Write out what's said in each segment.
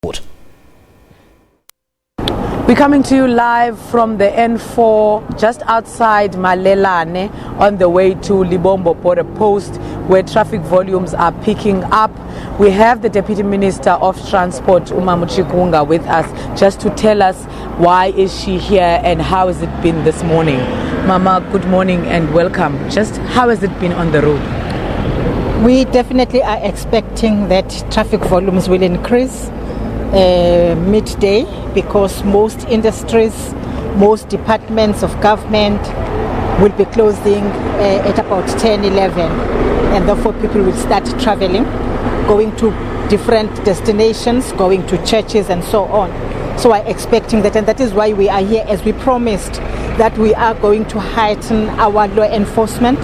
We're coming to you live from the N4 just outside Malelane on the way to Libombo border post where traffic volumes are picking up. We have the Deputy Minister of Transport, Chikunga, with us just to tell us why is she here and how has it been this morning. Mama, good morning and welcome. Just how has it been on the road? We definitely are expecting that traffic volumes will increase midday because most industries, most departments of government will be closing at about 10, 11, and therefore people will start traveling, going to different destinations, going to churches and so on. So I'm expecting that, and that is why we are here, as we promised that we are going to heighten our law enforcement.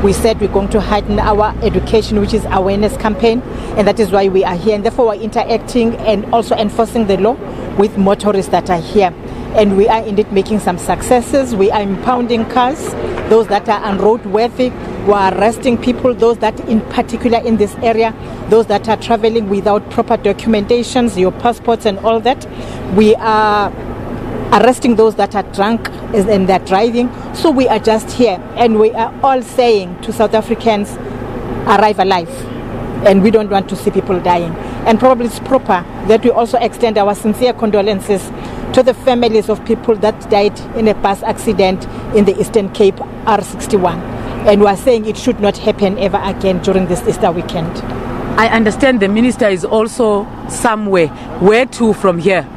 We said we're going to heighten our education, which is awareness campaign, and that is why we are here. And therefore we're interacting and also enforcing the law with motorists that are here. And we are indeed making some successes. We are impounding cars, those that are unroadworthy. We are arresting people, those that in particular in this area, those that are traveling without proper documentations, your passports and all that. We are arresting those that are drunk and they're driving. So we are just here and we are all saying to South Africans, arrive alive, and we don't want to see people dying. And probably it's proper that we also extend our sincere condolences to the families of people that died in a bus accident in the Eastern Cape R61, and we are saying it should not happen ever again during this Easter weekend. I understand the minister is also somewhere. Where to from here?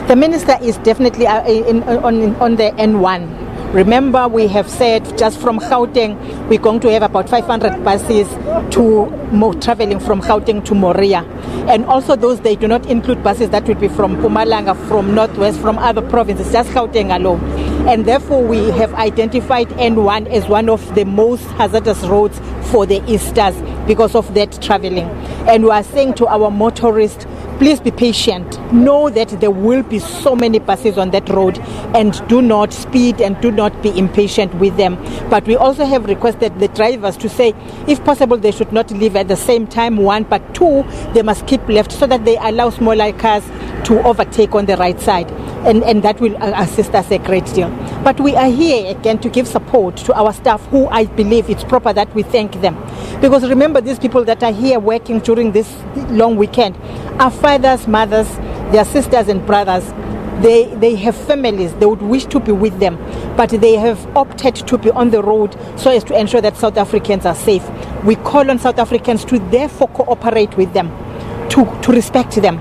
The minister is definitely on the N1. Remember, we have said just from Gauteng, we're going to have about 500 buses traveling from Gauteng to Moria. And also those, they do not include buses that will be from Mpumalanga, from Northwest, from other provinces, just Gauteng alone. And therefore, we have identified N1 as one of the most hazardous roads for the Easters because of that traveling. And we are saying to our motorists, please be patient. Know that there will be so many buses on that road, and do not speed and do not be impatient with them. But we also have requested the drivers to say, if possible, they should not leave at the same time, one, but two, they must keep left so that they allow smaller cars to overtake on the right side. And that will assist us a great deal. But we are here again to give support to our staff, who I believe it's proper that we thank them. Because remember, these people that are here working during this long weekend are fathers, mothers, their sisters and brothers. They have families, they would wish to be with them, but they have opted to be on the road so as to ensure that South Africans are safe. We call on South Africans to therefore cooperate with them, to respect them,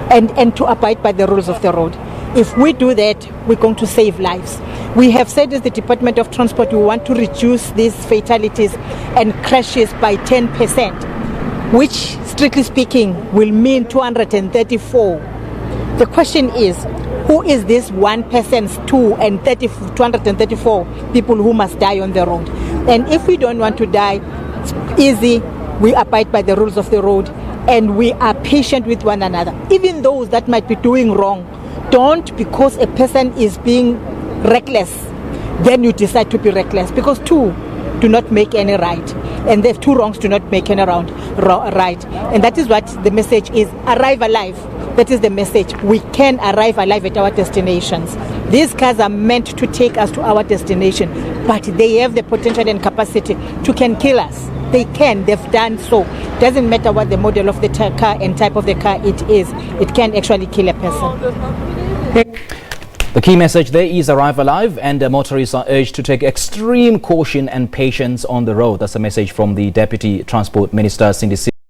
and to abide by the rules of the road. If we do that, we're going to save lives. We have said as the Department of Transport, we want to reduce these fatalities and crashes by 10%, which, strictly speaking, will mean 234. The question is, who is this 1% 234 people who must die on the road? And if we don't want to die, it's easy. We abide by the rules of the road and we are patient with one another. Even those that might be doing wrong, don't, because a person is being reckless, then you decide to be reckless, because two do not make any right, and the two wrongs do not make any right. And that is what the message is: arrive alive. That is the message. We can arrive alive at our destinations. These cars are meant to take us to our destination, but they have the potential and capacity to can kill us. They can, they've done so. Doesn't matter what the model of the car and type of the car it is, it can actually kill a person. The key message there is arrive alive, and motorists are urged to take extreme caution and patience on the road. That's a message from the Deputy Transport Minister, Sindisiwe.